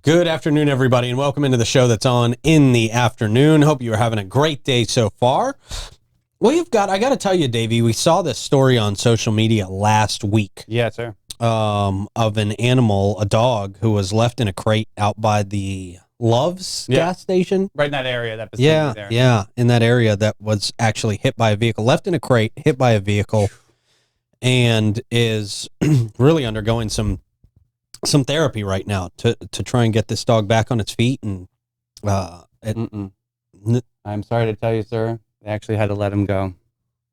Good afternoon, everybody, and welcome into the show that's on in the afternoon. Hope you are having a great day so far. I got to tell you, Davey, we saw this story on social media last week. Yeah, sir. Of an animal, a dog, who was left in a crate out by the Love's gas station. Right in that area, that vicinity there. Yeah, in that area that was actually hit by a vehicle, left in a crate, hit by a vehicle, and is really undergoing some therapy right now to try and get this dog back on its feet. And I'm sorry to tell you, sir, they actually had to let him go.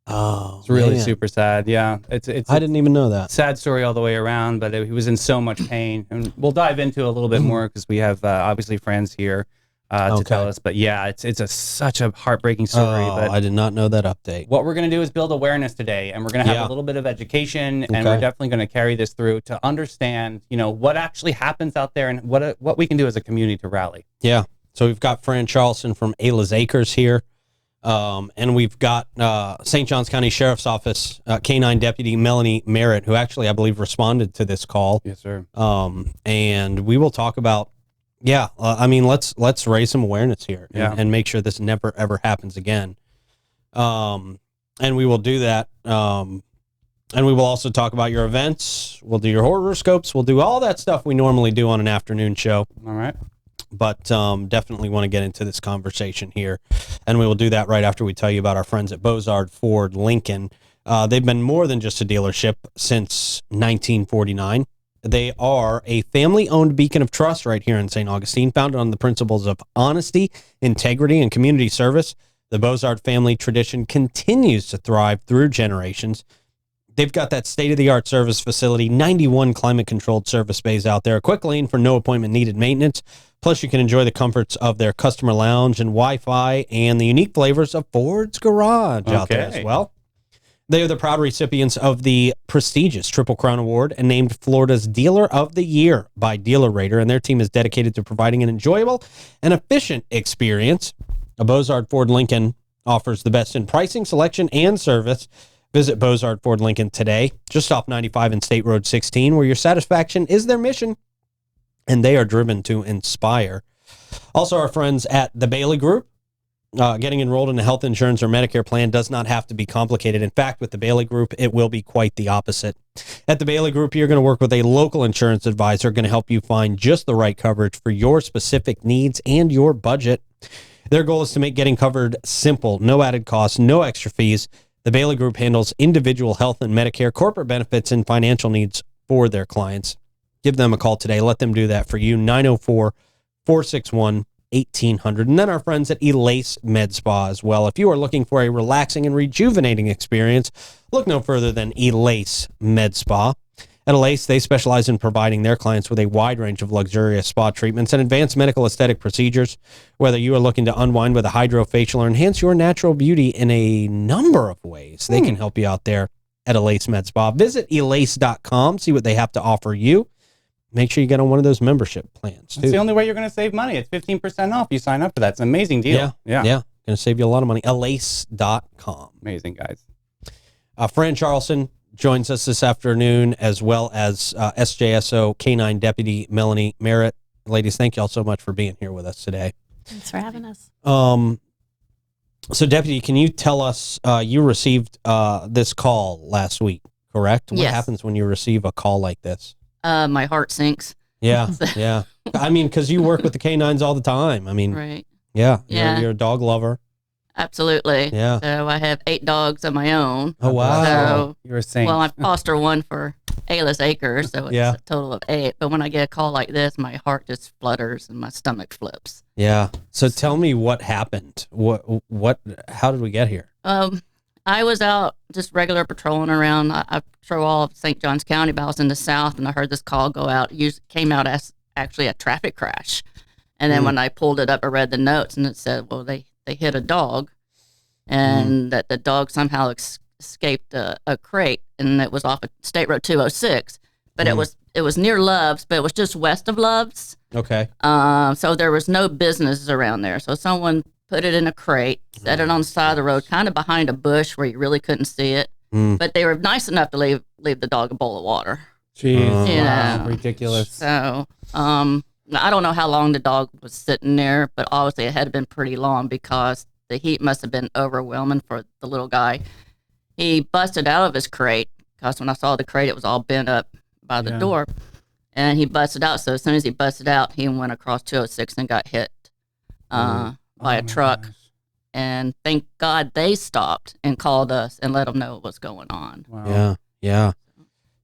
Oh, it's really super sad. Yeah, it's I didn't even know that. Sad story all the way around, but he was in so much pain, and we'll dive into a little bit more because we have obviously friends here to tell us. But yeah, it's such a heartbreaking story. But I did not know that update. What we're going to do is build awareness today, and we're going to have a little bit of education, and we're definitely going to carry this through to understand, what actually happens out there and what we can do as a community to rally. Yeah. So we've got Fran Charlson from Ayla's Acres here. And we've got St. Johns County Sheriff's Office K-9 Deputy Melanie Merritt, who actually, I believe, responded to this call. Yes, sir. And we will talk about, let's raise some awareness here and make sure this never, ever happens again. And we will do that. And we will also talk about your events. We'll do your horoscopes. We'll do all that stuff we normally do on an afternoon show. All right. But definitely want to get into this conversation here. And we will do that right after we tell you about our friends at Bozard Ford Lincoln. They've been more than just a dealership since 1949. They are a family-owned beacon of trust right here in St. Augustine, founded on the principles of honesty, integrity, and community service. The Bozard family tradition continues to thrive through generations. They've got that state-of-the-art service facility, 91 climate-controlled service bays out there, a quick lane for no appointment needed maintenance. Plus, you can enjoy the comforts of their customer lounge and Wi-Fi and the unique flavors of Ford's Garage out there as well. They are the proud recipients of the prestigious Triple Crown Award and named Florida's Dealer of the Year by Dealer Rater, and their team is dedicated to providing an enjoyable and efficient experience. A Bozard Ford Lincoln offers the best in pricing, selection, and service. Visit Bozard Ford Lincoln today, just off 95 and State Road 16, where your satisfaction is their mission, and they are driven to inspire. Also, our friends at the Bailey Group. Getting enrolled in a health insurance or Medicare plan does not have to be complicated. In fact, with the Bailey Group, it will be quite the opposite. At the Bailey Group, you're going to work with a local insurance advisor going to help you find just the right coverage for your specific needs and your budget. Their goal is to make getting covered simple, no added costs, no extra fees. The Bailey Group handles individual health and Medicare, corporate benefits, and financial needs for their clients. Give them a call today. Let them do that for you. 904-461-1800. And then our friends at Elace Med Spa as well. If you are looking for a relaxing and rejuvenating experience, look no further than Elace Med Spa. At Elace, they specialize in providing their clients with a wide range of luxurious spa treatments and advanced medical aesthetic procedures. Whether you are looking to unwind with a hydrofacial or enhance your natural beauty in a number of ways, they can help you out there at Elace Med Spa. Visit elace.com, see what they have to offer you. Make sure you get on one of those membership plans, too. It's the only way you're going to save money. It's 15% off. You sign up for that. It's an amazing deal. Yeah. Going to save you a lot of money. Elace.com. Amazing, guys. Fran Charlson joins us this afternoon, as well as SJSOK9 Deputy Melanie Merritt. Ladies, thank you all so much for being here with us today. Thanks for having us. So, Deputy, can you tell us, you received this call last week, correct? Yes. What happens when you receive a call like this? My heart sinks. Yeah, yeah. I mean, because you work with the K-9s all the time. I mean, Right. Yeah. Yeah. You're a dog lover. Absolutely. Yeah. So I have 8 dogs of my own. Oh, wow. So, You're a saint. well, I foster one for Ayla's Acres, so it's Yeah. a total of 8. But when I get a call like this, my heart just flutters and my stomach flips. Yeah. So tell me what happened. How did we get here? I was out just regular patrolling around. I patrol all of St. Johns County, but I was in the south, and I heard this call go out. It came out as actually a traffic crash. And then when I pulled it up, I read the notes, and it said, well, they hit a dog, and that the dog somehow escaped a crate, and it was off of State Road 206. But it was near Love's, but it was just west of Love's. Okay. So there was no businesses around there. So someone put it in a crate, set it on the side of the road, kind of behind a bush where you really couldn't see it. But they were nice enough to leave the dog a bowl of water. Jeez, You wow, know. ridiculous. So I don't know how long the dog was sitting there, but obviously it had been pretty long because the heat must have been overwhelming for the little guy. He busted out of his crate because when I saw the crate, it was all bent up by the door. And he busted out. So as soon as he busted out, he went across 206 and got hit by a truck. Gosh. And thank God they stopped and called us and let them know what was going on. Wow. Yeah.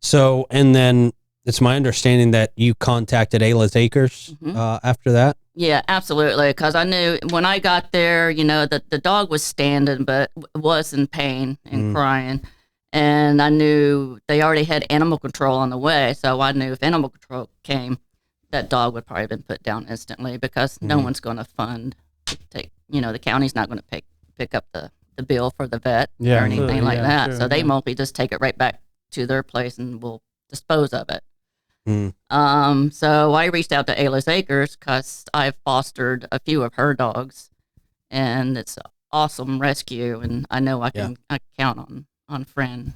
So, and then it's my understanding that you contacted Ayla's Acres after that? Yeah, absolutely. Because I knew when I got there, that the dog was standing, but was in pain and crying. And I knew they already had animal control on the way. So I knew if animal control came, that dog would probably have been put down instantly because no one's going to fund to take, the county's not going to pick up the bill for the vet or anything like that. Sure, so they mostly just take it right back to their place and will dispose of it. So I reached out to Ayla's Acres because I've fostered a few of her dogs, and it's an awesome rescue, and I know I can count on Fran.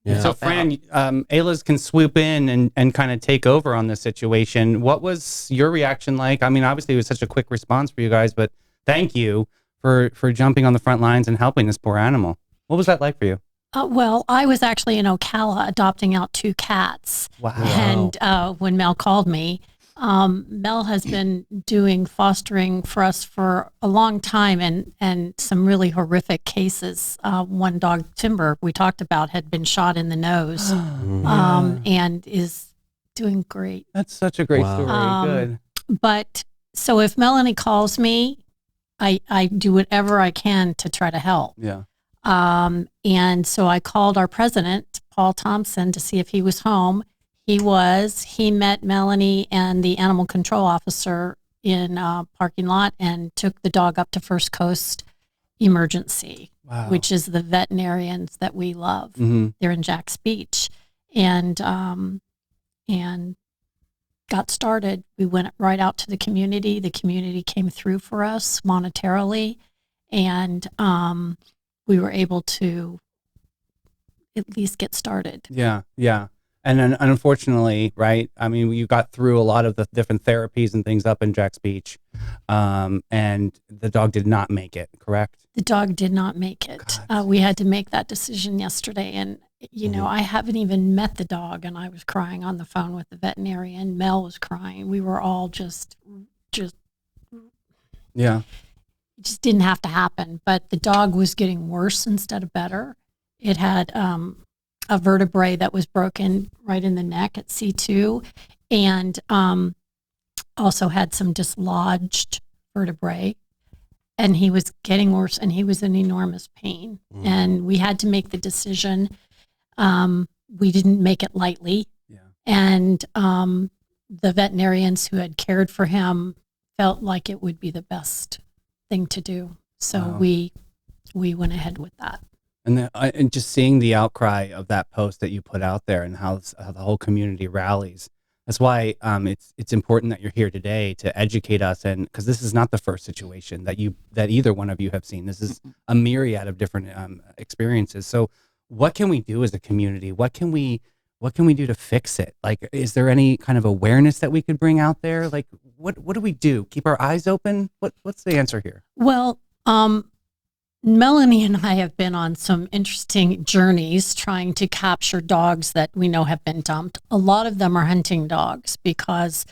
Yeah. So Fran, Ayla's can swoop in and kind of take over on this situation. What was your reaction like? I mean, obviously it was such a quick response for you guys, but thank you for jumping on the front lines and helping this poor animal. What was that like for you? Well, I was actually in Ocala adopting out 2 cats. Wow. And when Mel called me, Mel has been doing fostering for us for a long time and some really horrific cases. One dog, Timber, we talked about, had been shot in the nose and is doing great. That's such a great story. Good. But so if Melanie calls me, I do whatever I can to try to help. Yeah. And so I called our president, Paul Thompson, to see if he was home. He was. He met Melanie and the animal control officer in a parking lot and took the dog up to First Coast Emergency, which is the veterinarians that we love. They're in Jack's Beach. And got started. We went right out to the community. The community came through for us monetarily. And we were able to at least get started. Yeah. And then unfortunately, right, I mean, you got through a lot of the different therapies and things up in Jack's Beach, and the dog did not make it, correct? The dog did not make it. We had to make that decision yesterday. And, I haven't even met the dog, and I was crying on the phone with the veterinarian. Mel was crying. We were all just yeah. It just didn't have to happen, but the dog was getting worse instead of better. It had a vertebrae that was broken right in the neck at C2, and also had some dislodged vertebrae. And he was getting worse, and he was in enormous pain. And we had to make the decision. We didn't make it lightly. Yeah. And the veterinarians who had cared for him felt like it would be the best thing to do. So we went ahead with that. And just seeing the outcry of that post that you put out there and how the whole community rallies. That's why it's important that you're here today to educate us, and because this is not the first situation that either one of you have seen. This is a myriad of different experiences. So what can we do as a community? What can we do to fix it? Like, is there any kind of awareness that we could bring out there? Like, what do we do? Keep our eyes open? What's the answer here? Well, Melanie and I have been on some interesting journeys trying to capture dogs that we know have been dumped. A lot of them are hunting dogs, because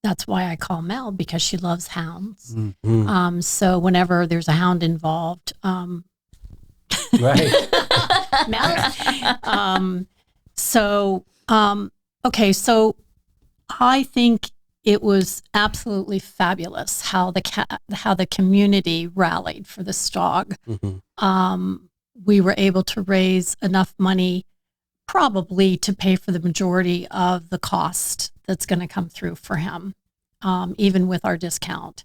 that's why I call Mel, because she loves hounds. So whenever there's a hound involved, right. Mel. So I think it was absolutely fabulous how the community rallied for this dog. We were able to raise enough money probably to pay for the majority of the cost that's going to come through for him, even with our discount.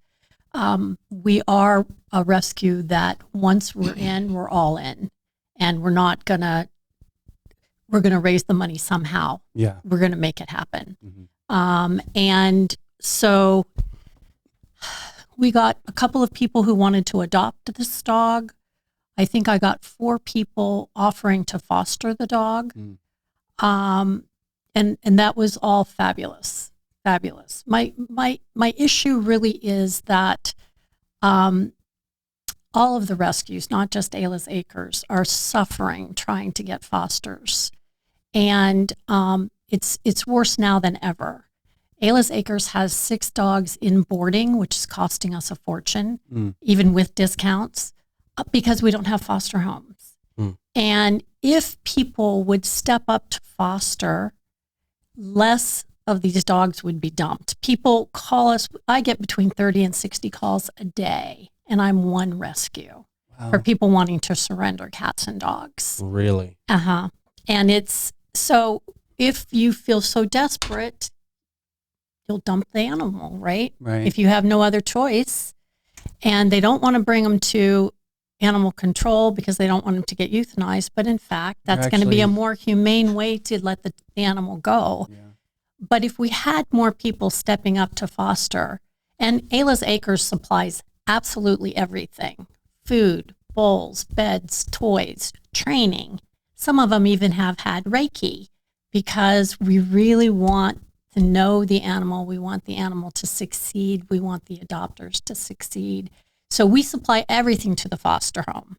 We are a rescue that once we're in, we're all in, and we're going to raise the money somehow. Yeah. We're going to make it happen. And so we got a couple of people who wanted to adopt this dog. I think I got 4 people offering to foster the dog. And that was all fabulous. fabulous. My issue really is that all of the rescues, not just Ayla's Acres, are suffering trying to get fosters, and it's worse now than ever. Ayla's Acres has 6 dogs in boarding, which is costing us a fortune, even with discounts, because we don't have foster homes. And if people would step up to foster, less of these dogs would be dumped. People call us. I get between 30 and 60 calls a day, and I'm one rescue for people wanting to surrender cats and dogs. Really? And it's so if you feel so desperate, you'll dump the animal, right? If you have no other choice, and they don't want to bring them to animal control because they don't want them to get euthanized. But in fact, that's going to be a more humane way to let the animal go. But if we had more people stepping up to foster, and Ayla's Acres supplies absolutely everything: food, bowls, beds, toys, training. Some of them even have had Reiki, because we really want to know the animal. We want the animal to succeed. We want the adopters to succeed. So we supply everything to the foster home.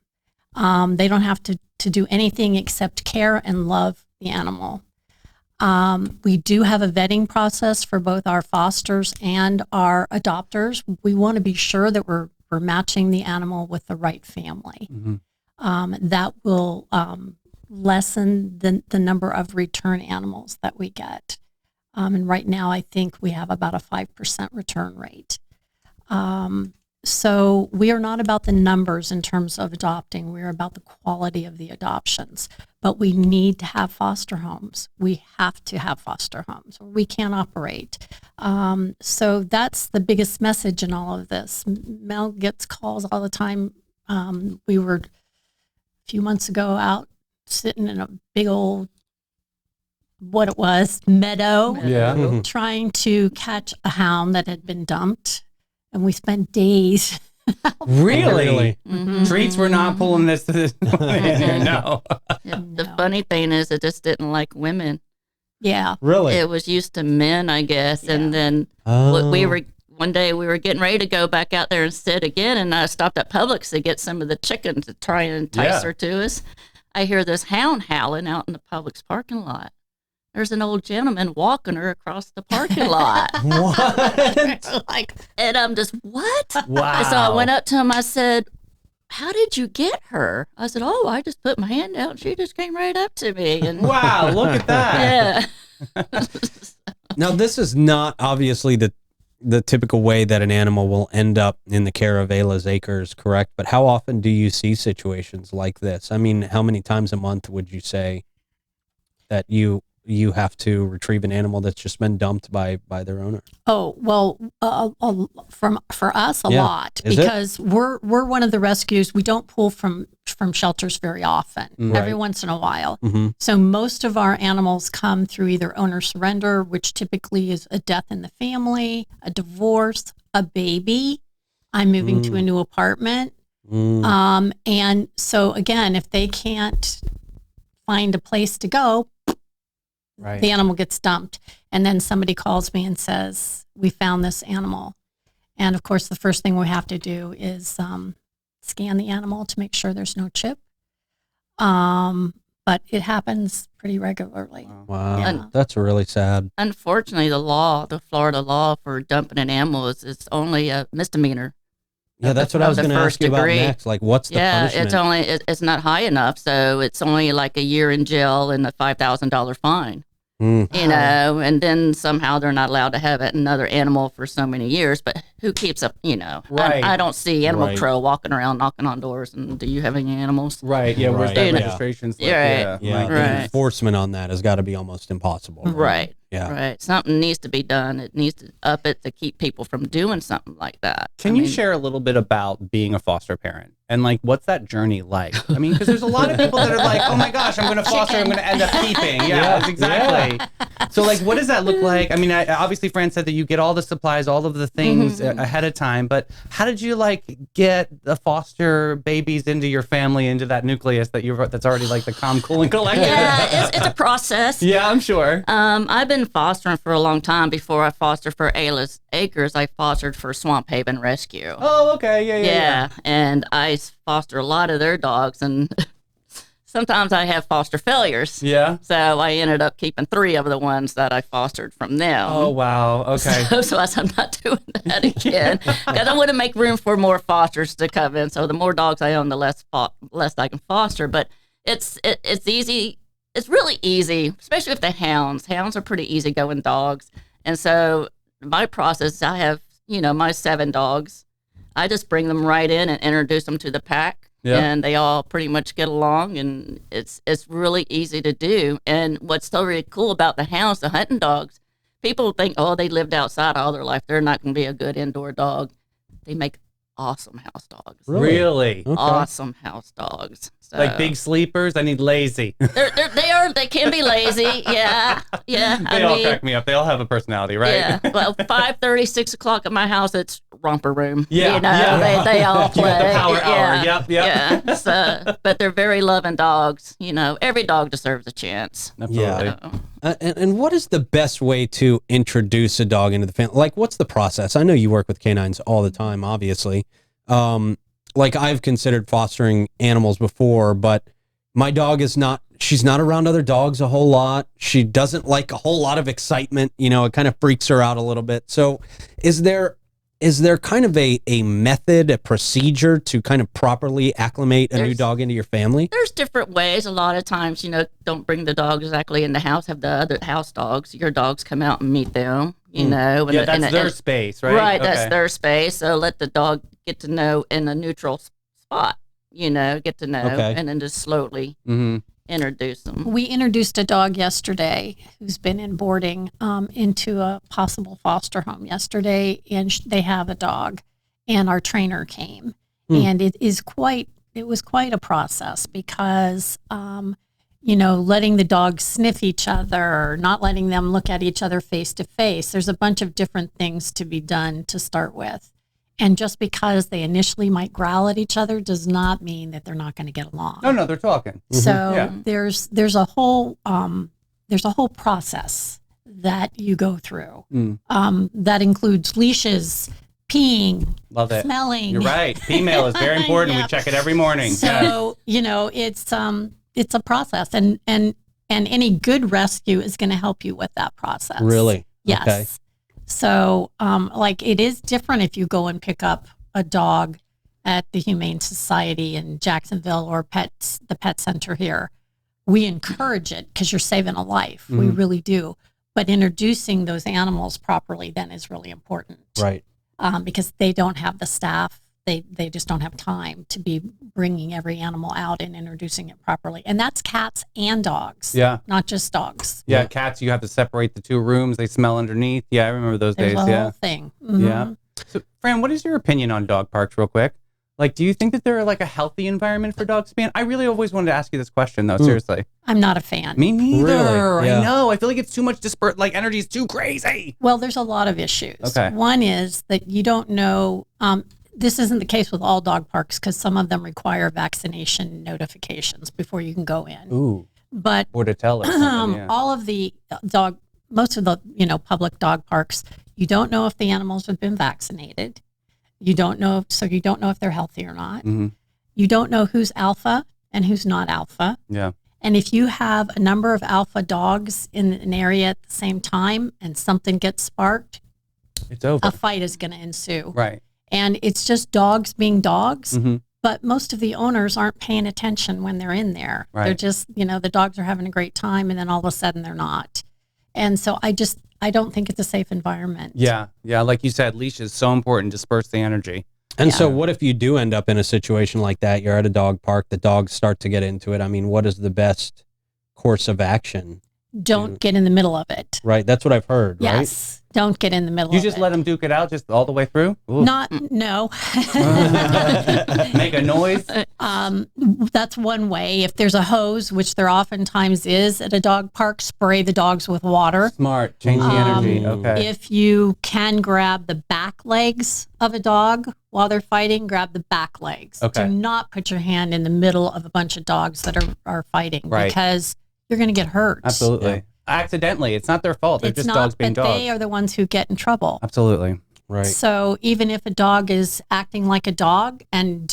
They don't have to do anything except care and love the animal. We do have a vetting process for both our fosters and our adopters. We want to be sure that we're matching the animal with the right family. That will lessen the number of return animals that we get. And right now, I think we have about a 5% return rate. So we are not about the numbers in terms of adopting. We're about the quality of the adoptions. But we need to have foster homes. We have to have foster homes, or we can't operate. So that's the biggest message in all of this. Mel gets calls all the time. We were a few months ago out sitting in a big old, what it was, meadow, trying to catch a hound that had been dumped. And we spent days. Really? Treats were not pulling this to this point. No. The funny thing is, it just didn't like women. Yeah. Really? It was used to men, I guess. And then one day we were getting ready to go back out there and sit again. And I stopped at Publix to get some of the chicken to try and entice her to us. I hear this hound howling out in the Publix parking lot. There's an old gentleman walking her across the parking lot. What? And I'm just, what? Wow. So I went up to him. I said, how did you get her? I said, I just put my hand out and she just came right up to me. And wow, look at that. Yeah. Now, this is not obviously the typical way that an animal will end up in the care of Ayla's Acres, correct? But how often do you see situations like this? I mean, how many times a month would you say that you have to retrieve an animal that's just been dumped by their owner? Oh, well, for us, a lot, Is because we're one of the rescues. We don't pull from shelters very often, every once in a while. So most of our animals come through either owner surrender, which typically is a death in the family, a divorce, a baby. I'm moving to a new apartment. And so again, if they can't find a place to go, the animal gets dumped. And then somebody calls me and says, we found this animal. And of course, the first thing we have to do is scan the animal to make sure there's no chip. But it happens pretty regularly. Wow. Yeah. That's really sad. Unfortunately, the Florida law for dumping an animal is only a misdemeanor. Yeah, that's what I was going to ask you about next. Like, what's the punishment? It's not high enough, so it's only like a year in jail and a $5,000 fine. You know, and then somehow they're not allowed to have another animal for so many years. But who keeps up? You know, I don't see Animal Control walking around knocking on doors. And do you have any animals? Right. Yeah. Where's that registration slip? Yeah. The enforcement on that has got to be almost impossible. Right. Yeah. Right. Something needs to be done. It needs to up it to keep people from doing something like that. Can you share a little bit about being a foster parent And like, what's that journey like? I mean, because there's a lot of people that are like, oh my gosh, I'm going to foster, I'm going to end up keeping. Yeah, exactly. So like, what does that look like? I mean, obviously Fran said that you get all the supplies, all of the things ahead of time, but how did you like get the foster babies into your family, into that nucleus that's already like the calm, cool, and collected? Yeah, it's a process. Yeah, I'm sure. I've been fostering for a long time. Before I fostered for Ayla's Acres, I fostered for Swamp Haven Rescue. Oh, okay. Yeah. And I foster a lot of their dogs, and sometimes I have foster failures. Yeah. So I ended up keeping 3 of the ones that I fostered from them. Oh, wow. Okay. So I said, I'm not doing that again, because I want to make room for more fosters to come in. So the more dogs I own, the less I can foster. But it's easy. It's really easy, especially with the hounds. Hounds are pretty easygoing dogs. And so my process, I have, my 7 dogs. I just bring them right in and introduce them to the pack, and they all pretty much get along, and it's really easy to do. And what's so really cool about the hounds, the hunting dogs, people think, oh, they lived outside all their life, they're not going to be a good indoor dog. They make awesome house dogs. Really? Okay. Awesome house dogs. So, Like big sleepers? I need lazy. they can be lazy. Yeah. They all crack me up. They all have a personality, right? Yeah. Well, 5:30, 6 o'clock at my house, it's romper room. Yeah. They all play. The power hour. Yep. Yeah. So, but they're very loving dogs. Every dog deserves a chance. Absolutely. Yeah. And what is the best way to introduce a dog into the family? Like, what's the process? I know you work with canines all the time, obviously. Like, I've considered fostering animals before, but my dog she's not around other dogs a whole lot. She doesn't like a whole lot of excitement. It kind of freaks her out a little bit. So is there kind of a method, a procedure to kind of properly acclimate a new dog into your family? There's different ways. A lot of times, don't bring the dog exactly in the house. Have the other house dogs. Your dogs come out and meet them, Yeah, that's their space, right? Right, Okay. that's their space. So let the dog get to know in a neutral spot, get to know, and then just slowly introduce them. We introduced a dog yesterday who's been in boarding into a possible foster home yesterday, and they have a dog, and our trainer came, and it was quite a process because letting the dogs sniff each other, not letting them look at each other face to face. There's a bunch of different things to be done to start with. And just because they initially might growl at each other does not mean that they're not going to get along. No, they're talking. So there's a whole process that you go through. That includes leaches, peeing, Love it. smelling. You're right. Female is very important. We check it every morning. So it's a process, and any good rescue is going to help you with that process. Really? Yes. Okay. So, it is different if you go and pick up a dog at the Humane Society in Jacksonville or the pet center here. We encourage it because you're saving a life. We really do. But introducing those animals properly then is really important. Right. Because they don't have the staff. They just don't have time to be bringing every animal out and introducing it properly. And that's cats and dogs. Yeah. Not just dogs. Yeah, cats, you have to separate the 2 rooms. They smell underneath. Yeah, I remember those There's days. a Yeah. whole thing. Yeah. So, Fran, what is your opinion on dog parks, real quick? Like, do you think that they're like a healthy environment for dogs to be in? I really always wanted to ask you this question, though. Seriously. I'm not a fan. Me neither. Really? Yeah. I know. I feel like it's too much energy is too crazy. Well, there's a lot of issues. Okay. One is that you don't know. This isn't the case with all dog parks because some of them require vaccination notifications before you can go in. Ooh. But Or to tell us. Yeah. all of the most of the public dog parks, you don't know if the animals have been vaccinated. You don't know, so you don't know if they're healthy or not. You don't know who's alpha and who's not alpha. Yeah. And if you have a number of alpha dogs in an area at the same time and something gets sparked, It's over. a fight is going to ensue. Right. And it's just dogs being dogs. But most of the owners aren't paying attention when they're in there. Right. They're just, the dogs are having a great time and then all of a sudden they're not. And so I don't think it's a safe environment. Yeah. Yeah. Like you said, leash is so important. Disperse the energy. And so what if you do end up in a situation like that? You're at a dog park, the dogs start to get into it. I mean, what is the best course of action? don't get in the middle of it. Right. That's what I've heard. Yes. Don't get in the middle You of it. just let them duke it out just all the way through? Ooh. No. Make a noise? That's one way. If there's a hose, which there oftentimes is at a dog park, spray the dogs with water. Smart. Change the energy. Okay. If you can grab the back legs of a dog while they're fighting, grab the back legs. Okay. Do not put your hand in the middle of a bunch of dogs that are fighting, Right. because you're going to get hurt. Absolutely. Yeah. Accidentally. It's not their fault. They're It's just not, dogs being but dogs. they are the ones who get in trouble. Absolutely. Right. So even if a dog is acting like a dog and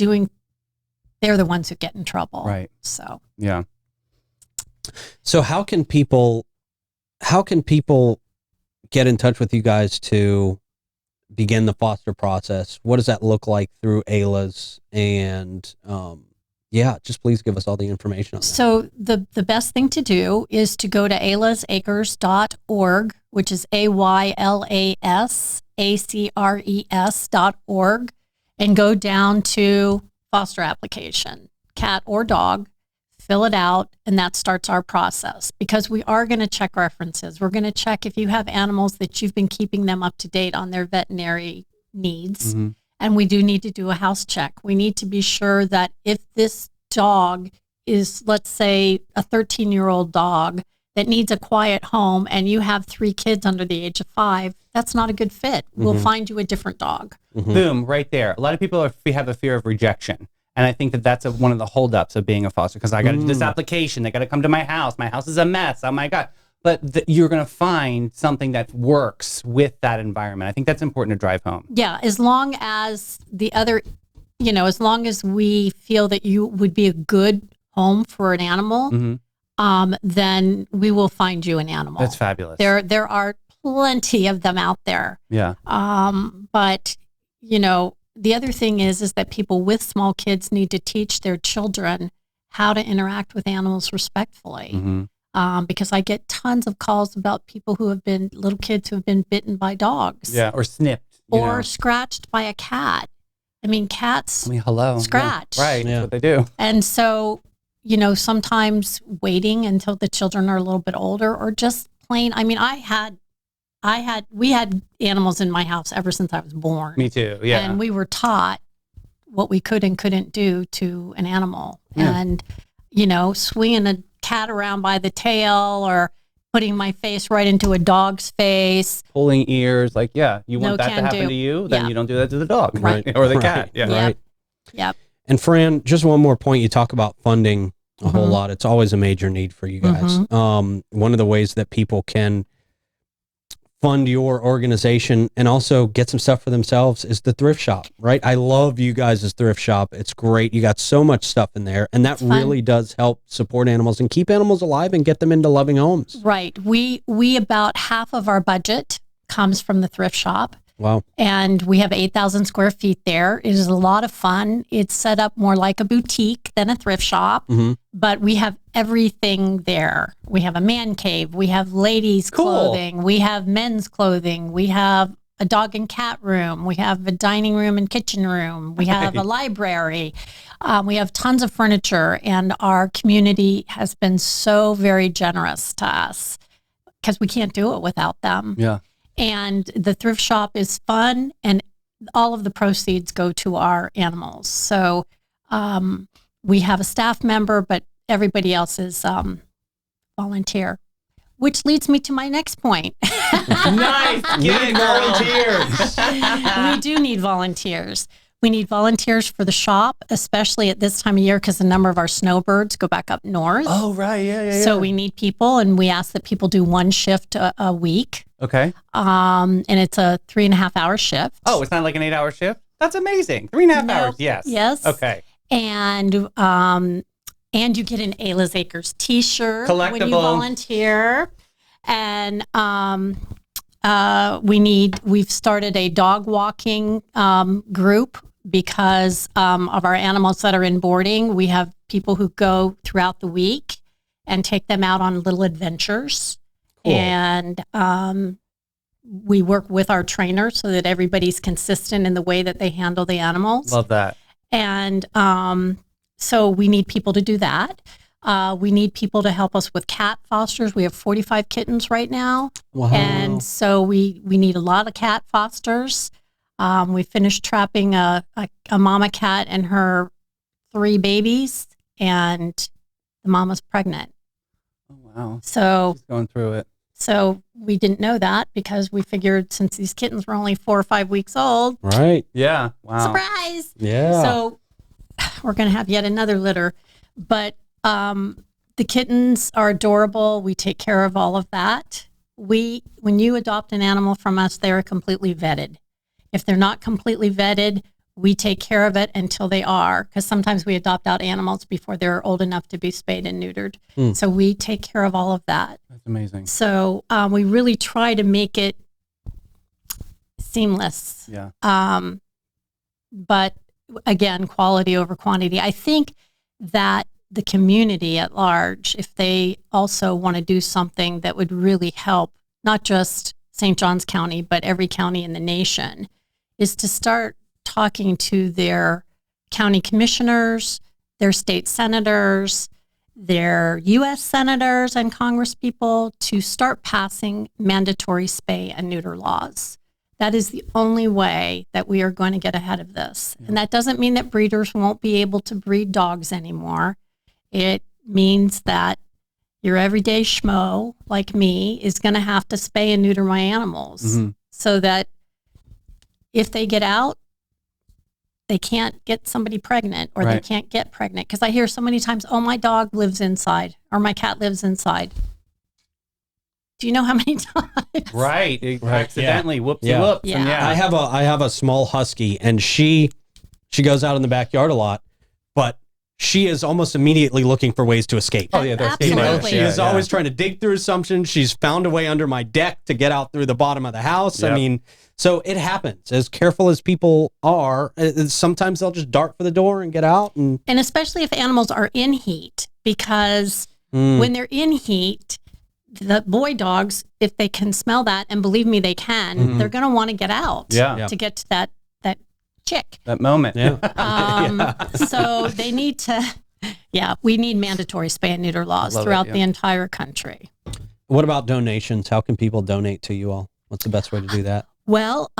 they're the ones who get in trouble. Right. So Yeah. So how can people get in touch with you guys to begin the foster process? What does that look like through Ayla's? And just please give us all the information on that. So the best thing to do is to go to aylasacres.org, which is AYLASACRES.org, and go down to foster application, cat or dog, fill it out, and that starts our process, because we are going to check references. We're going to check if you have animals that you've been keeping them up to date on their veterinary needs. Mm-hmm. And we do need to do a house check. We need to be sure that if this dog is, let's say, a 13-year-old dog that needs a quiet home, and you have 3 kids under the age of 5, that's not a good fit. We'll find you a different dog. Boom, right there. A lot of people have a fear of rejection. And I think that's one of the holdups of being a foster, because I got to do this application. They got to come to my house. My house is a mess. Oh, my God. But you're going to find something that works with that environment. I think that's important to drive home. Yeah, as long as as long as we feel that you would be a good home for an animal, then we will find you an animal. That's fabulous. There are plenty of them out there. Yeah. But the other thing is that people with small kids need to teach their children how to interact with animals respectfully. Because I get tons of calls about little kids who have been bitten by dogs. Yeah, or snipped. Or scratched by a cat. I mean, cats hello. scratch. Yeah. Right, Yeah. that's what they do. And so, sometimes waiting until the children are a little bit older, or just plain, I mean, we had animals in my house ever since I was born. Me too, yeah. And we were taught what we could and couldn't do to an animal. Yeah. And, swinging a cat around by the tail, or putting my face right into a dog's face. Pulling ears, you want No that to can happen do. to you, then Yeah. you don't do that to the dog, Right. Or the Right. cat. Yeah. Right. Yep. And Fran, just one more point. You talk about funding a whole lot. It's always a major need for you guys. One of the ways that people can fund your organization and also get some stuff for themselves is the thrift shop, right? I love you guys' thrift shop. It's great. You got so much stuff in there, and that really does help support animals and keep animals alive and get them into loving homes. Right. We about half of our budget comes from the thrift shop. Wow. And we have 8,000 square feet there. It is a lot of fun. It's set up more like a boutique than a thrift shop, but we have everything there. We have a man cave. We have ladies' clothing. We have men's clothing. We have a dog and cat room. We have a dining room and kitchen room. We have a library. We have tons of furniture, and our community has been so very generous to us, because we can't do it without them. Yeah. And the thrift shop is fun, and all of the proceeds go to our animals. So we have a staff member, but everybody else is volunteer, which leads me to my next point. Nice. Get it, volunteers. We do need volunteers. We need volunteers for the shop, especially at this time of year, because a number of our snowbirds go back up north. Oh, right. Yeah. So we need people, and we ask that people do 1 shift a week. Okay. And it's a 3.5-hour shift. Oh, it's not like an 8-hour shift? That's amazing. 3.5 hours. Yes. Yes. Okay. And you get an Ayla's Acres t-shirt when you Collectible. volunteer. And we've started a dog walking group, because of our animals that are in boarding. We have people who go throughout the week and take them out on little adventures. Cool. And we work with our trainer so that everybody's consistent in the way that they handle the animals. Love that. And so we need people to do that. We need people to help us with cat fosters. We have 45 kittens right now. Wow. And so we need a lot of cat fosters. We finished trapping a mama cat and her 3 babies, and the mama's pregnant. Oh, wow. So She's going through it. So we didn't know that because we figured since these kittens were only 4 or 5 weeks old, Right. Yeah. Wow. surprise. Yeah. So we're going to have yet another litter. But the kittens are adorable. We take care of all of that. When you adopt an animal from us, they're completely vetted. If they're not completely vetted, we take care of it until they are, because sometimes we adopt out animals before they're old enough to be spayed and neutered. So we take care of all of that. That's amazing. So we really try to make it seamless. Yeah. But again, quality over quantity. I think that the community at large, if they also want to do something that would really help, not just St. Johns County, but every county in the nation, is to start talking to their county commissioners, their state senators, their U.S. senators and congresspeople to start passing mandatory spay and neuter laws. That is the only way that we are going to get ahead of this. And that doesn't mean that breeders won't be able to breed dogs anymore. It means that your everyday schmo like me is going to have to spay and neuter my animals so that if they get out, they can't get somebody pregnant or they can't get pregnant. Because I hear so many times, oh, my dog lives inside or my cat lives inside. Do you know how many times? Right. Accidentally. Yeah. Whoopsie whoops. Yeah. And I have a small husky, and she goes out in the backyard a lot, but she is almost immediately looking for ways to escape. Oh, yeah. They're Absolutely. She is always trying to dig through assumptions. She's found a way under my deck to get out through the bottom of the house. I Yep. mean, so it happens. As careful as people are, sometimes they'll just dart for the door and get out. And especially if animals are in heat, because when they're in heat, the boy dogs, if they can smell that, and believe me, they can, they're going to want to get out to get to that chick. That moment. Yeah. So they need to, we need mandatory spay and neuter laws throughout the entire country. What about donations? How can people donate to you all? What's the best way to do that? Well,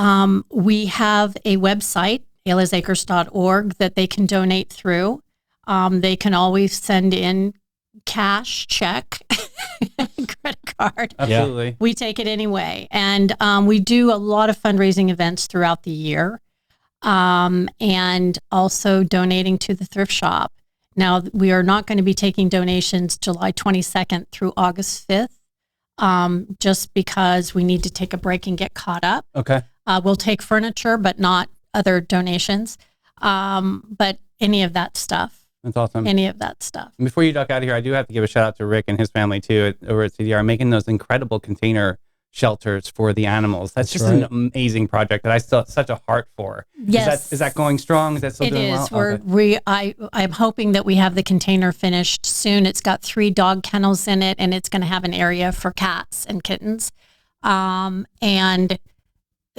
we have a website, aylasacres.org, that they can donate through. They can always send in cash, check, credit card. Absolutely. We take it anyway. And we do a lot of fundraising events throughout the year, and also donating to the thrift shop. Now, we are not going to be taking donations July 22nd through August 5th, just because we need to take a break and get caught up. Okay. We'll take furniture, but not other donations. But any of that stuff. That's awesome. Any of that stuff. And before you duck out of here, I do have to give a shout out to Rick and his family too over at CDR, making those incredible container shelters for the animals. That's just an amazing project that I still have such a heart for. Yes. Is that going strong? Is that still doing well? It is. I'm hoping that we have the container finished soon. It's got 3 dog kennels in it, and it's going to have an area for cats and kittens. And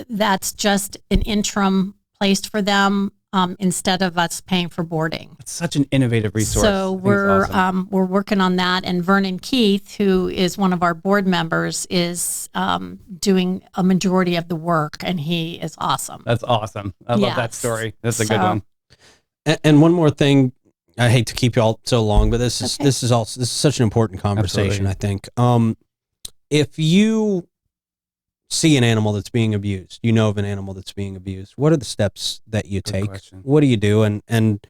that's just an interim place for them, instead of us paying for boarding. It's such an innovative resource. So we're working on that, and Vernon Keith, who is one of our board members, is doing a majority of the work, and he is awesome. That's awesome. I love that story. That's a good one. And one more thing, I hate to keep you all so long, but this is such an important conversation. Absolutely. I think if you see an animal that's being abused, you know of an animal that's being abused, what are the steps that you take? Question. What do you do, and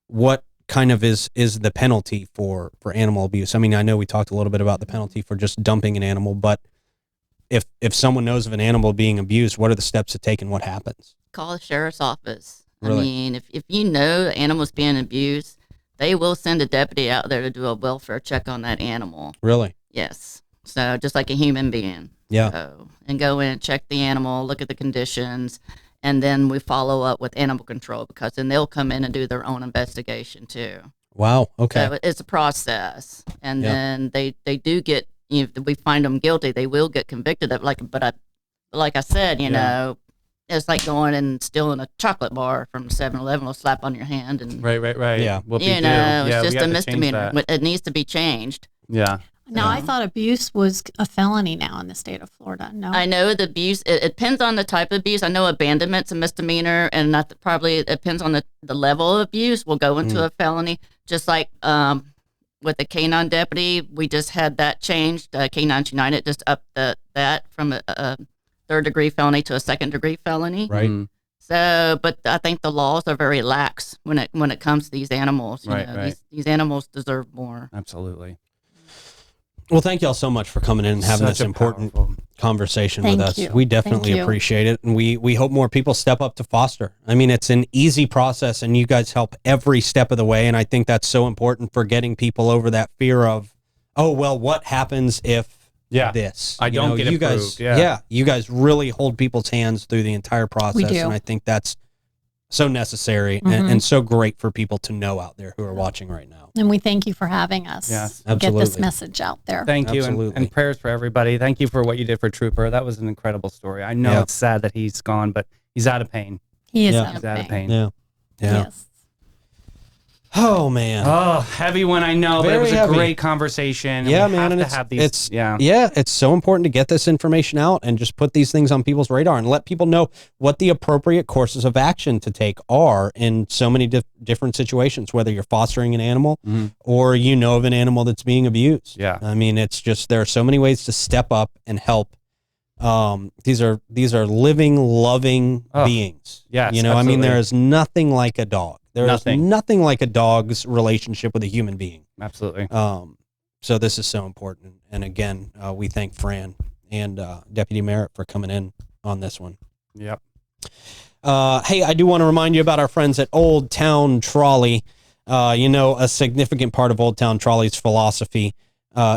what kind of is the penalty for animal abuse? I mean, I know we talked a little bit about the penalty for just dumping an animal, but if someone knows of an animal being abused, what are the steps to take and what happens? Call the sheriff's office. Really? I mean, if you know the animal's being abused, they will send a deputy out there to do a welfare check on that animal. Really? Yes. So just like a human being. Yeah. So, and go in, check the animal, look at the conditions, and then we follow up with animal control, because then they'll come in and do their own investigation too. Wow. Okay. So it's a process, and then they do get. If we find them guilty, they will get convicted of. Like I said, you know, It's like going and stealing a chocolate bar from 7-Eleven. Will slap on your hand and Right. Yeah. you know, it's just a misdemeanor. But it needs to be changed. Yeah. Now, I thought abuse was a felony now in the state of Florida. No, I know the abuse. It depends on the type of abuse. I know abandonment's a misdemeanor, and probably it depends on the level of abuse. Will go into a felony. Just like with the K-9 deputy, we just had that changed. K-9 United just upped that from a third-degree felony to a second-degree felony. Right. So, but I think the laws are very lax when it comes to these animals. You know, these animals deserve more. Absolutely. Well, thank y'all so much for coming in and having this important conversation with us. We definitely appreciate it. And we hope more people step up to foster. I mean, it's an easy process and you guys help every step of the way. And I think that's so important for getting people over that fear of, oh, well, what happens if this? I don't get approved. You guys really hold people's hands through the entire process. We do. And I think that's so necessary and so great for people to know out there who are watching right now. And we thank you for having us get this message out there. Thank you. And prayers for everybody. Thank you for what you did for Trooper. That was an incredible story. I know it's sad that he's gone, but he's out of pain. He is out of pain. Yeah. Yes. Oh, man. Oh, heavy one, I know, but it was a great conversation. Yeah, we man. have And to have these, it's so important to get this information out and just put these things on people's radar and let people know what the appropriate courses of action to take are in so many different situations, whether you're fostering an animal or you know of an animal that's being abused. Yeah. I mean, it's just, there are so many ways to step up and help. These are living, loving beings. Yes, you know, absolutely. I mean, there is nothing like a dog. There is nothing like a dog's relationship with a human being. Absolutely. So this is so important. And again, we thank Fran and Deputy Merritt for coming in on this one. Yep. Hey, I do want to remind you about our friends at Old Town Trolley. You know, a significant part of Old Town Trolley's philosophy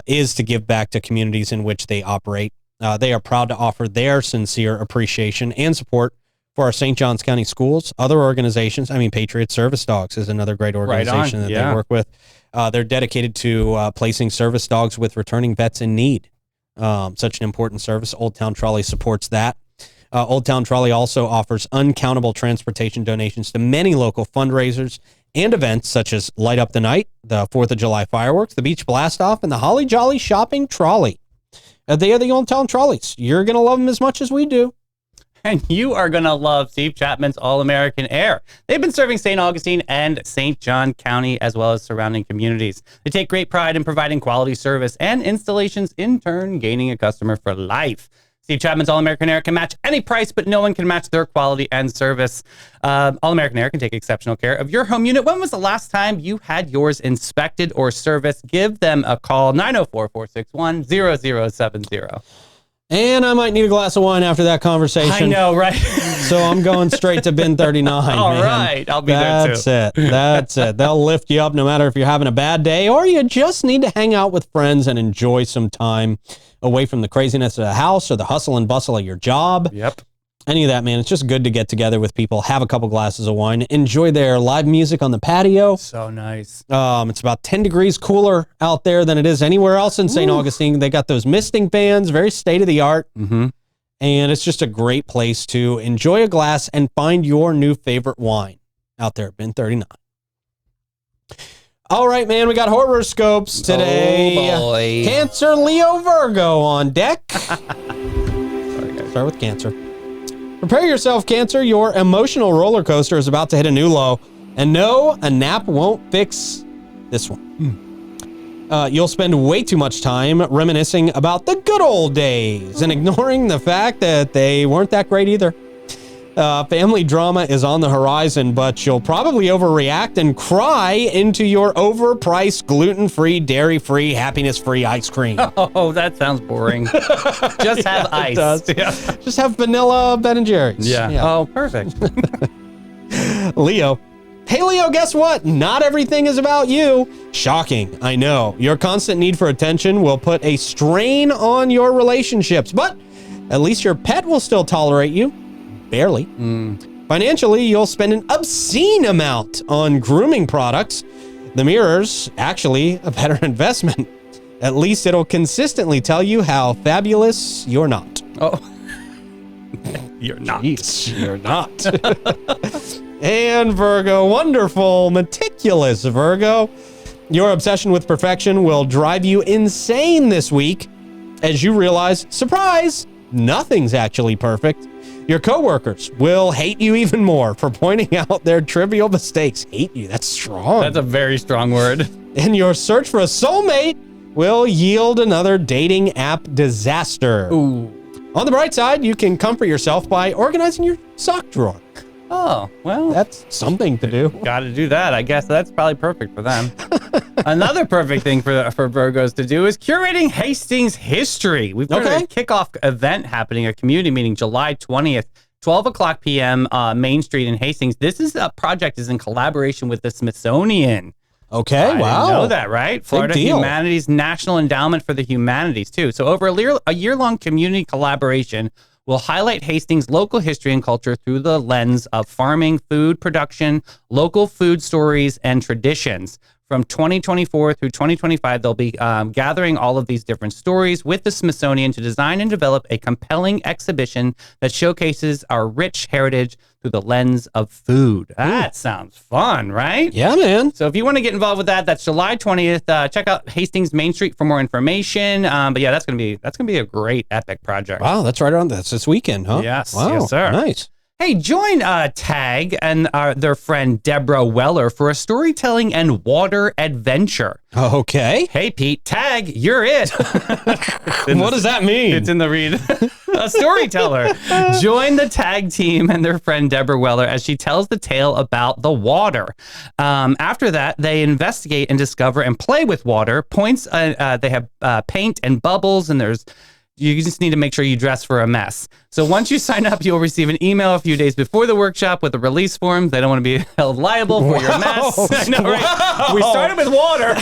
is to give back to communities in which they operate. They are proud to offer their sincere appreciation and support for our St. Johns County schools, other organizations. I mean, Patriot Service Dogs is another great organization that they work with. They're dedicated to placing service dogs with returning vets in need. Such an important service. Old Town Trolley supports that. Old Town Trolley also offers uncountable transportation donations to many local fundraisers and events such as Light Up the Night, the 4th of July fireworks, the Beach Blast Off, and the Holly Jolly Shopping Trolley. They are the Old Town Trolleys. You're going to love them as much as we do. And you are going to love Steve Chapman's All-American Air. They've been serving St. Augustine and St. John County, as well as surrounding communities. They take great pride in providing quality service and installations, in turn gaining a customer for life. Steve Chapman's All-American Air can match any price, but no one can match their quality and service. All-American Air can take exceptional care of your home unit. When was the last time you had yours inspected or serviced? Give them a call, 904-461-0070. And I might need a glass of wine after that conversation. I know, right? So I'm going straight to bin 39. All right. I'll be there too. That's it. They'll lift you up no matter if you're having a bad day or you just need to hang out with friends and enjoy some time away from the craziness of the house or the hustle and bustle of your job. Yep. Any of that, man. It's just good to get together with people, have a couple glasses of wine, enjoy their live music on the patio. So nice. It's about 10 degrees cooler out there than it is anywhere else in St. Augustine. They got those misting fans, very state-of-the-art. Mm-hmm. And it's just a great place to enjoy a glass and find your new favorite wine out there at bin 39. All right, man, we got horoscopes today. Oh, boy. Cancer, Leo, Virgo on deck. Start with Cancer. Prepare yourself, Cancer. Your emotional roller coaster is about to hit a new low. And no, a nap won't fix this one. You'll spend way too much time reminiscing about the good old days and ignoring the fact that they weren't that great either. Family drama is on the horizon, but you'll probably overreact and cry into your overpriced, gluten-free, dairy-free, happiness-free ice cream. Oh, that sounds boring. Just have ice. It does. Yeah. Just have vanilla Ben & Jerry's. Yeah. Oh, perfect. Leo. Hey, Leo, guess what? Not everything is about you. Shocking, I know. Your constant need for attention will put a strain on your relationships, but at least your pet will still tolerate you. Barely. Financially, you'll spend an obscene amount on grooming products. The mirror's actually a better investment. At least it'll consistently tell you how fabulous you're not. Oh. You're not. Jeez, you're not. And Virgo, wonderful, meticulous Virgo. Your obsession with perfection will drive you insane this week as you realize, surprise, nothing's actually perfect. Your coworkers will hate you even more for pointing out their trivial mistakes. Hate you, that's strong. That's a very strong word. And your search for a soulmate will yield another dating app disaster. Ooh. On the bright side, you can comfort yourself by organizing your sock drawer. Oh, well. That's something to do. Got to do that. I guess that's probably perfect for them. Another perfect thing for Virgos to do is curating Hastings history. We've got a kickoff event happening, a community meeting, July 20th, 12 o'clock p.m., Main Street in Hastings. This is a project is in collaboration with the Smithsonian. Okay, I wow. didn't know that, right? Florida deal. Humanities National Endowment for the Humanities, too. So over a year-long community collaboration will highlight Hastings' local history and culture through the lens of farming, food production, local food stories, and traditions. From 2024 through 2025, they'll be gathering all of these different stories with the Smithsonian to design and develop a compelling exhibition that showcases our rich heritage through the lens of food. That sounds fun, right? Yeah, man. So if you want to get involved with that, that's July 20th. Check out Hastings Main Street for more information. But yeah, that's gonna be a great epic project. Wow, that's right around this weekend, huh? Yes, wow, yes, sir. Nice. Hey, join TAG and their friend Deborah Weller for a storytelling and water adventure. Okay. Hey, Pete, TAG, you're it. What does that mean? It's in the read. A storyteller. Join the TAG team and their friend Deborah Weller as she tells the tale about the water. After that, they investigate and discover and play with water. They have paint and bubbles, and you just need to make sure you dress for a mess. So once you sign up, you'll receive an email a few days before the workshop with a release form. They don't want to be held liable for your mess. I know, right? Wow. We started with water.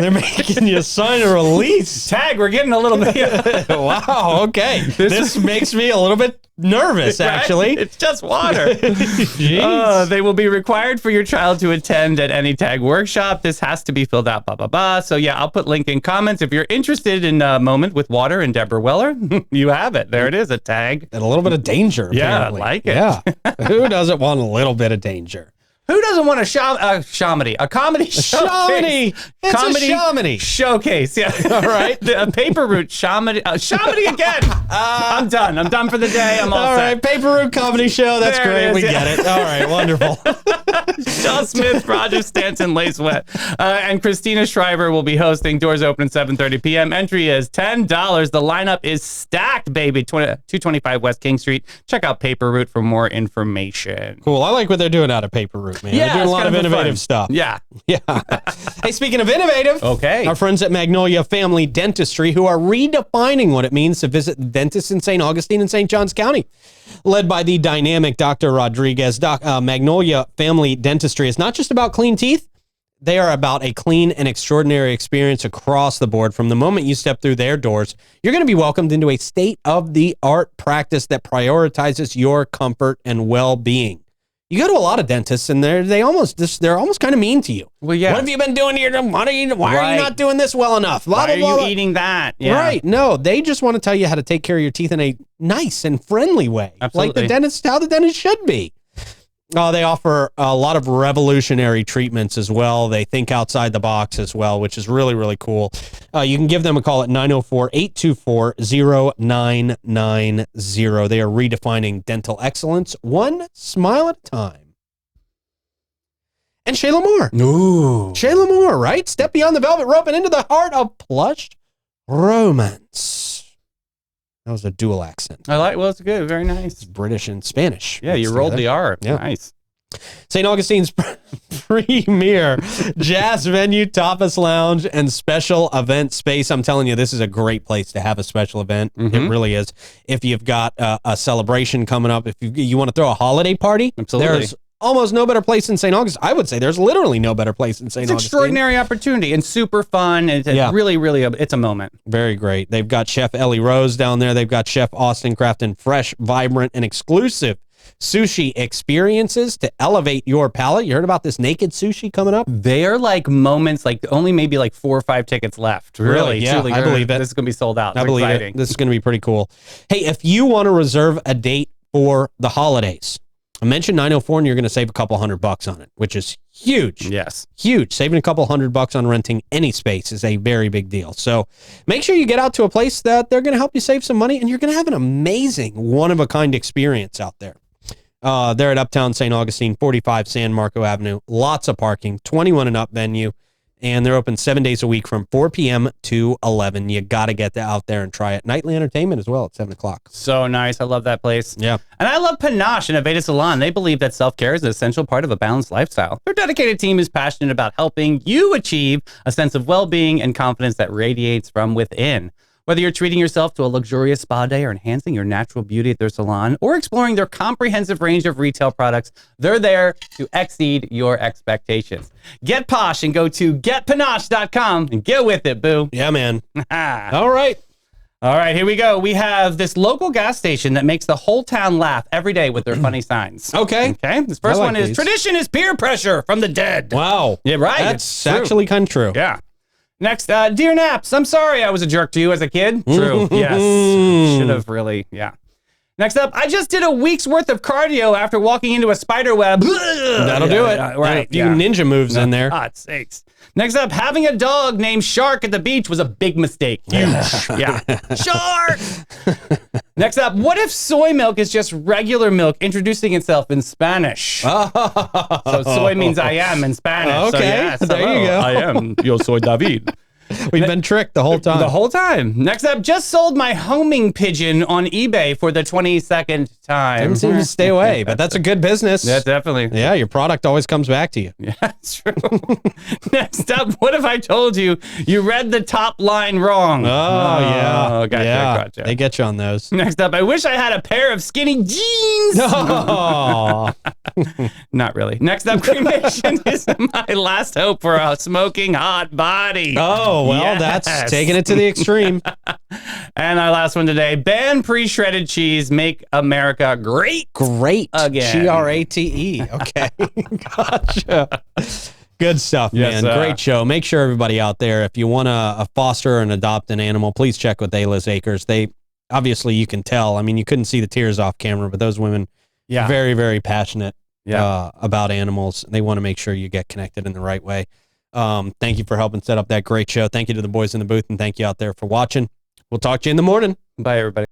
They're making you sign a release. TAG, we're getting a little bit. Wow, okay. This makes me a little bit nervous, Right? actually. It's just water. Jeez. They will be required for your child to attend at any TAG workshop. This has to be filled out, blah, blah, blah. So yeah, I'll put link in comments. If you're interested in a moment with water and Deborah Weller, you have it. There it is, a TAG. And a little bit of danger, Yeah, apparently. I like it. Yeah. Who doesn't want a little bit of danger? Who doesn't want a comedy? A comedy showcase. Shamedy. It's Comedy a shamedy. showcase. Yeah. All right. A paper route shamedy. Shamedy again. I'm done. I'm done for the day. I'm all All set. right, Paper Route Comedy Show. That's There it great. is, We yeah. get it. All right, wonderful. Shaw Smith, Roger Stanton, Lace Wet, and Christina Shriver will be hosting. Doors open at 7:30 p.m. Entry is $10. The lineup is stacked, baby. 225 West King Street. Check out Paper Route for more information. Cool. I like what they're doing out of Paper Route, man. Yeah, They're doing a it's lot of kind of innovative fun. stuff. Yeah. Yeah. Hey, speaking of innovative, Okay. our friends at Magnolia Family Dentistry, who are redefining what it means to visit the dentist in St. Augustine and St. Johns County. Led by the dynamic Dr. Rodriguez, Magnolia Family Dentistry is not just about clean teeth. They are about a clean and extraordinary experience across the board. From the moment you step through their doors, you're going to be welcomed into a state-of-the-art practice that prioritizes your comfort and well-being. You go to a lot of dentists, and they're almost kind of mean to you. Well, yeah. What have you been doing here? Why are you Right. not doing this well enough? Blah, Why blah, are blah, you blah. eating that? Yeah. Right. No, they just want to tell you how to take care of your teeth in a nice and friendly way. Absolutely. Like how the dentist should be. They offer a lot of revolutionary treatments as well. They think outside the box as well, which is really, really cool. You can give them a call at 904-824-0990. They are redefining dental excellence one smile at a time. And Shayla Moore. Ooh. Shayla Moore, right? Step beyond the velvet rope and into the heart of plush romance. That was a dual accent. Well, it's good. Very nice. It's British and Spanish. Yeah, you rolled the R. Yeah. Nice. St. Augustine's premier jazz venue, tapas lounge, and special event space. I'm telling you, this is a great place to have a special event. Mhm. It really is. If you've got a celebration coming up, if you want to throw a holiday party, Absolutely. there's almost no better place in St. Augustine. I would say there's literally no better place in St. It's Augustine. extraordinary opportunity and super fun. It's really, it's a moment. Very great. They've got Chef Ellie Rose down there. They've got Chef Austin crafting fresh, vibrant, and exclusive sushi experiences to elevate your palate. You heard about this naked sushi coming up? They are like moments, like only maybe like 4 or 5 tickets left. Really? Yeah, truly. I believe it. This is going to be sold out. I It's believe exciting. it. This is going to be pretty cool. Hey, if you want to reserve a date for the holidays. I mentioned 904 and you're going to save a couple $100 on it, which is huge. Yes. Huge. Saving a couple $100 on renting any space is a very big deal. So make sure you get out to a place that they're going to help you save some money, and you're going to have an amazing one-of-a-kind experience out there. They're at Uptown St. Augustine, 45 San Marco Avenue. Lots of parking, 21 and up venue. And they're open 7 days a week from 4 p.m. to 11. You got to get out there and try it. Nightly entertainment as well at 7 o'clock. So nice. I love that place. Yeah. And I love Panache and Aveda Salon. They believe that self-care is an essential part of a balanced lifestyle. Their dedicated team is passionate about helping you achieve a sense of well-being and confidence that radiates from within. Whether you're treating yourself to a luxurious spa day or enhancing your natural beauty at their salon or exploring their comprehensive range of retail products, they're there to exceed your expectations. Get posh and go to getpanache.com and get with it, boo. Yeah, man. All right. All right, here we go. We have this local gas station that makes the whole town laugh every day with their funny signs. Okay. Okay. This first I like one is these. tradition is peer pressure from the dead. Wow. Yeah, right. That's It's true. actually kind of true. Yeah. Next, Dear Naps, I'm sorry I was a jerk to you as a kid. True, yes. Should have really, yeah. Next up, I just did a week's worth of cardio after walking into a spider web. That'll do it. Right. A few ninja moves in there. God sakes. Next up, having a dog named Shark at the beach was a big mistake. Yeah. Shark! Next up, what if soy milk is just regular milk introducing itself in Spanish? So soy means I am in Spanish. Okay, So yes, there you hello, go. I am. Yo soy David. We've been tricked the whole time. The whole time. Next up, just sold my homing pigeon on eBay for the 22nd time. Didn't seem to stay away, but that's a good business. Yeah, definitely. Yeah, your product always comes back to you. Yeah, that's true. Next up, what if I told you you read the top line wrong? Oh, yeah. Gotcha. They get you on those. Next up, I wish I had a pair of skinny jeans. Oh. Not really. Next up, cremation is my last hope for a smoking hot body. Oh, well, Yes. that's taking it to the extreme. And our last one today, ban pre-shredded cheese, make America great. Great. Again. Grate. Okay. Gotcha. Good stuff, Yes, man. Great show. Make sure everybody out there, if you want to foster and adopt an animal, please check with Ayla's Acres. They, obviously, you can tell. I mean, you couldn't see the tears off camera, but those women, very, very passionate about animals. They want to make sure you get connected in the right way. Thank you for helping set up that great show. Thank you to the boys in the booth, and thank you out there for watching. We'll talk to you in the morning. Bye, everybody.